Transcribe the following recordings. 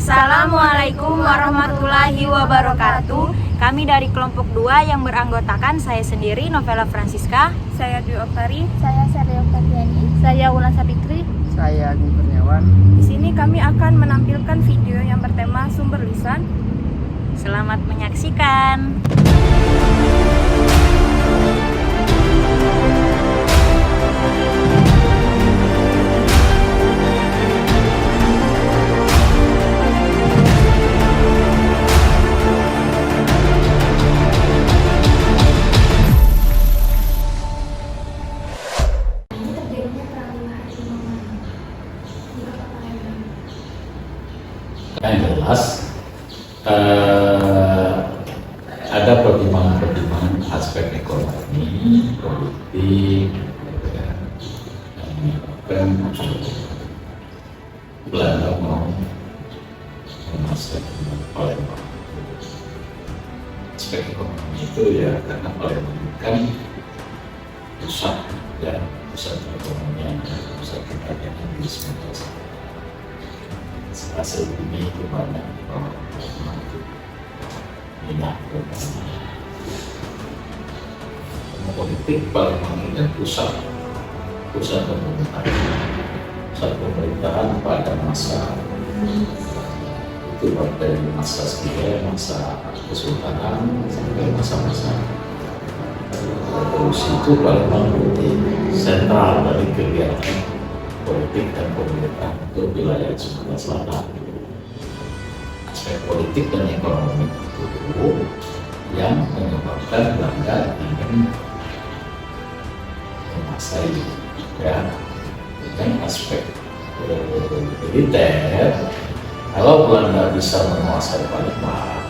Assalamualaikum warahmatullahi wabarakatuh. Kami dari kelompok 2 yang beranggotakan saya sendiri, Novela Francisca, saya Dwi Oktari, saya Serlio Oktaviani, saya Wulan Sabitri, saya Agung Kurniawan. Di sini kami akan menampilkan video yang bertema sumber lisan. Selamat menyaksikan. Yang jelas ada pertimbangan-pertimbangan aspek ekonomi, politik, dan Belanda mau memasuk Palembang. Aspek ekonomi itu ya karena Palembang kan pusat ekonomi, pusat perdagangan di Sumatera. Hasil bumi itu banyak di bawah minyak politik Palembang ini kan pusat pemerintahan pada masa itu dari masa Sriwijaya, masa Kesultanan sampai masa-masa revolusi itu Palembang menjadi sentral dari kegiatan politik dan pemerintahan untuk wilayah Sumatera Selatan. Aspek politik dan ekonomi itu yang menyebabkan Belanda ingin menguasai, ya, dengan aspek militer. Kalau Belanda bisa menguasai Palembang,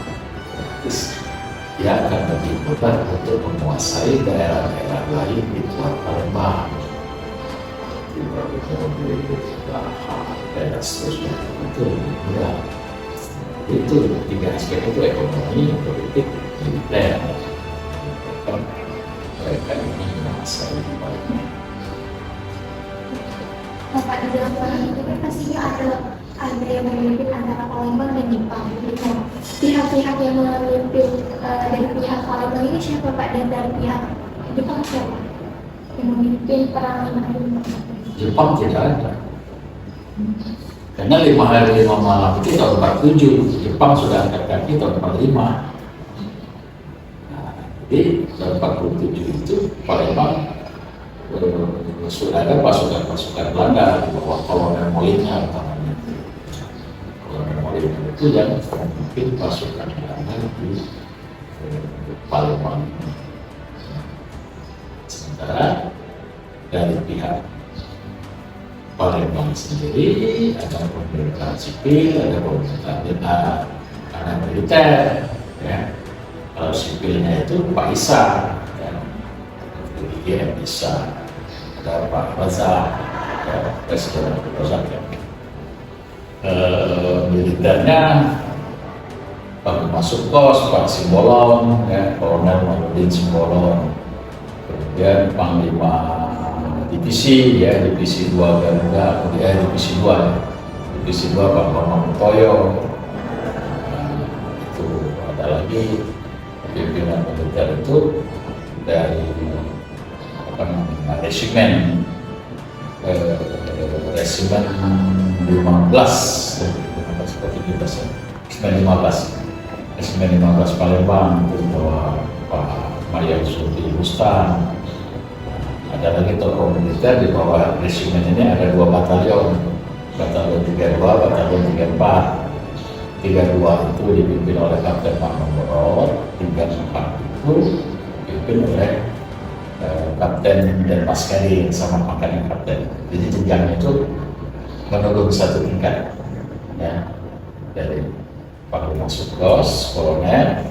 dia akan lebih mudah untuk menguasai daerah-daerah lain di luar Palembang. Dan seterusnya itu mudah. Itu tiga aspek itu ekonomi, politik, militer. Mereka ini menguasai Palembang. Bapak di dalam Palembang itu kan pastinya ada yang memimpin antara Palembang dan Jepang. Pihak-pihak yang memimpin dari pihak Palembang ini siapa Pak, dan dari pihak Jepang siapa yang memimpin perang 5 hari 5 malam? Jepang tidak ada. Karena 5 hari 5 malam itu tahun 47, Jepang sudah angkat kaki tahun 45. Nah, jadi tahun 47 itu Palembang sudah ada pasukan Belanda di bawah Kolonel Molina utamanya. Kolonel Molina itu yang memimpin pasukan Belanda di Palembang. Sementara dari pihak Palembang sendiri ada pemerintahan sipil, ada pemerintahan militer, ya. Kalau sipilnya itu Pak Isa, ya. Kemudian Isa, ada Pak Razak, ya. Presiden Razak, ya. Militernya Pak Masuk Kos, Pak Simbolon, ya. Kolonel Manudin Simbolon, kemudian Panglima divisi, ya, divisi 2 Garuda, kemudian divisi 2 ya. Divisi 2 Pak Bambang Toyo. Itu ada lagi pimpinan militer itu dari resimen 15 resimen 15 Palembang itu bahwa Pak Maria Sulti Bustan. Ada lagi tokoh militer di bawah resimen ini, ada 2 batalion, batalion 32, batalion 34. 32 itu dipimpin oleh Kapten Maman Borot, 34 itu dipimpin oleh Kapten dan Maskari sama pangkatnya Kapten. Jadi jenjangnya itu menurun 1 tingkat, ya, dari Panglima Sukros, Kolonel,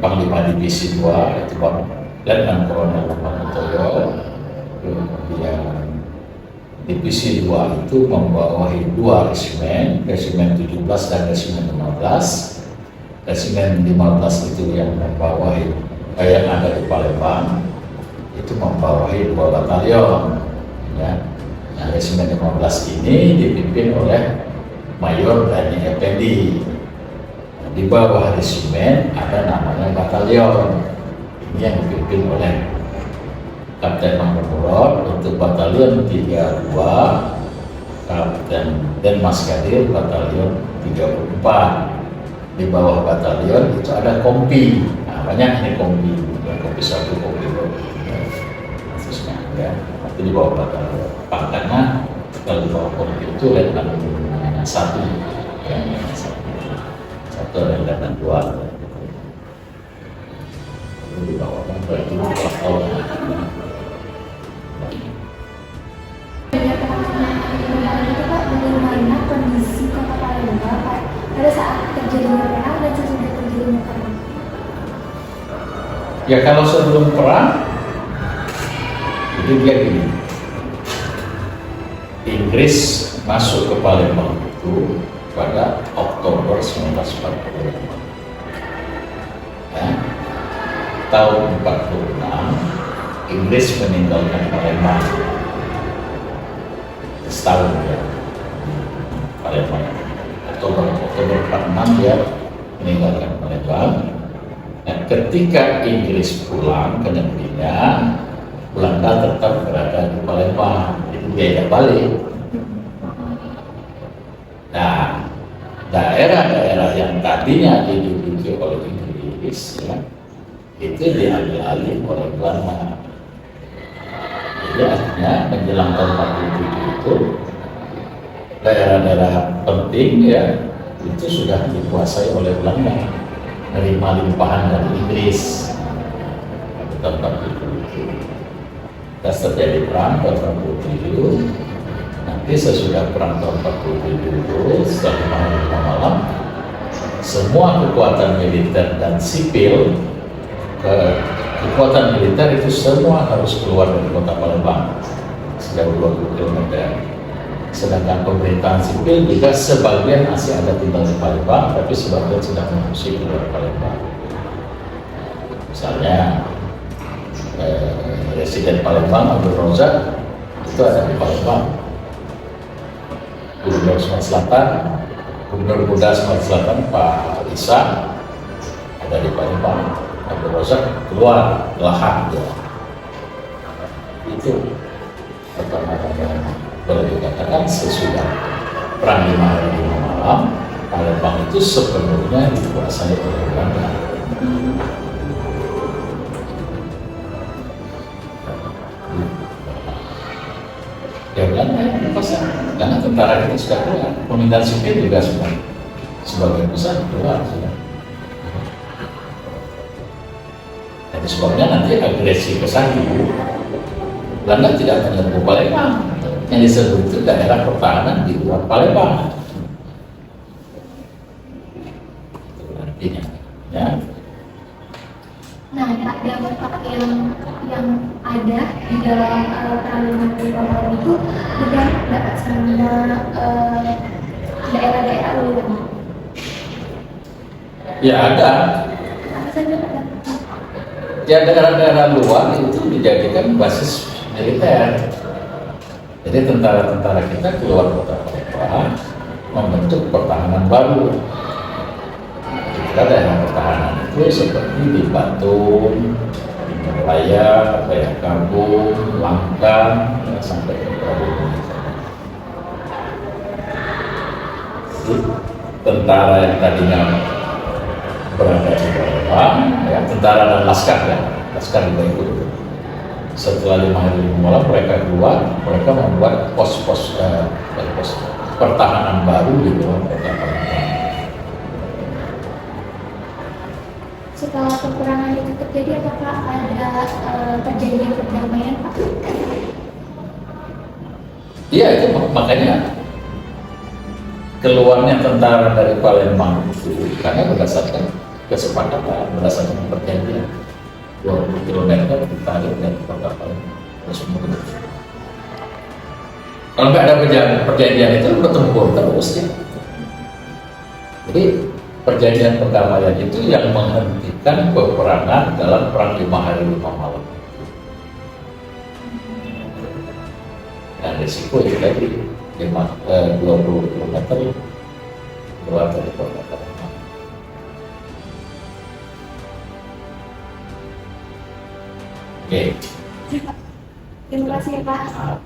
Panglima Divisi 2 itu Letnan Kolonel Bambang Toyo, kemudian Divisi 2 itu membawahi 2 resimen 17 dan resimen 15. Resimen 15 itu yang membawahi yang ada di Palembang, itu membawahi 2 batalion, ya. Nah, resimen 15 ini dipimpin oleh mayor dan effendi. Di bawah resimen ada namanya batalion. Ini yang dipimpin oleh Kapten Mahmud Murad untuk batalion 32, Kapten dan Mas Kadir batalion 34. Di bawah batalion itu ada kompi. Nah, banyak ini kompi, kompi 1, kompi 2, khususnya ya. Itu di bawah batalion. Pangkatnya kalau di bawah kompi itu letnan 1, yang 1 letnan 2. Itu di bawah berarti 2 tahun. Bagaimana kondisi kota Palembang pada saat terjadinya perang dan sesudah terjadinya perang? Ya kalau sebelum perang itu dia gini, Inggris masuk ke Palembang itu pada Oktober 1945. Ya. Tahun 46 Inggris meninggalkan Palembang. Setahun ya, Palembang. Oktober 46 dia meninggalkan Palembang. Nah, ketika Inggris pulang ke negerinya, Belanda tetap berada di Palembang. Itu biaya balik. Nah, daerah-daerah yang tadinya diduduki oleh Inggris, ya, itu diambil alih oleh Belanda. Jadi artinya menjelang tahun 47 itu daerah-daerah penting ya itu sudah dikuasai oleh Belanda, menerima limpahan dari Inggris. Tahun 47 itu terjadi perang tahun 47. Nanti sesudah perang tahun 47 itu setelah 5 malam semua kekuatan militer dan sipil kekuatan militer itu semua harus keluar dari kota Palembang sejauh 20 km. Sedangkan pemerintahan sipil juga sebagian masih ada tinggal di Palembang, tapi sebagian sudah mengungsi keluar Palembang. Misalnya Residen Palembang Abdul Razak itu ada di Palembang. Gubernur Sumatera Selatan, Gubernur Muda Sumatera Selatan Pak Isa ada di Palembang. Abdul Razak keluar lahan dia. Itu pertama-tama boleh dikatakan sesudah perang 5 hari 5 malam Palembang itu sepenuhnya dikuasai oleh Belanda. Ya Belanda yang dikuasai karena tentara kita sudah keluar, pemerintahan sipil juga sudah sebagian besar keluar sudah. Jadi sebabnya nanti agresi ke sana Belanda tidak menyerbu Palembang. Yang disebut itu daerah pertahanan di luar Palembang. Itu artinya, ya. Nah, Pak, dampak yang ada di dalam peralihan Palembang itu berdampak nggak sama daerah-daerah luar? Ya ada. Apa saja Pak? Ya daerah-daerah luar itu dijadikan basis militer. Jadi tentara-tentara kita keluar kota Palembang membentuk pertahanan baru. Kita daerah pertahanan itu seperti di Batu, di Malaya, Kabung, Langkat, ya, sampai ke Prabu. Tentara yang tadinya berada di Palembang, ya, tentara dan laskar ya, laskar juga ikut. Setelah 5 hari 5 malam mereka keluar, mereka membuat pos-pos pertahanan baru di luar kota Palembang. Setelah peperangan itu terjadi, apakah ada perjanjian perdamaian Pak? Iya itu makanya keluarnya tentara dari Palembang itu karena berdasarkan kesepakatan, berdasarkan perjanjian. 20 km ditarik dari kota Palembang. Kalau nggak ada perjanjian itu bertempur terus ya. Jadi perjanjian perdamaian itu yang menghentikan peperangan dalam perang 5 hari 5 malam. Dan risiko itu tadi 20 km Pak. Nah,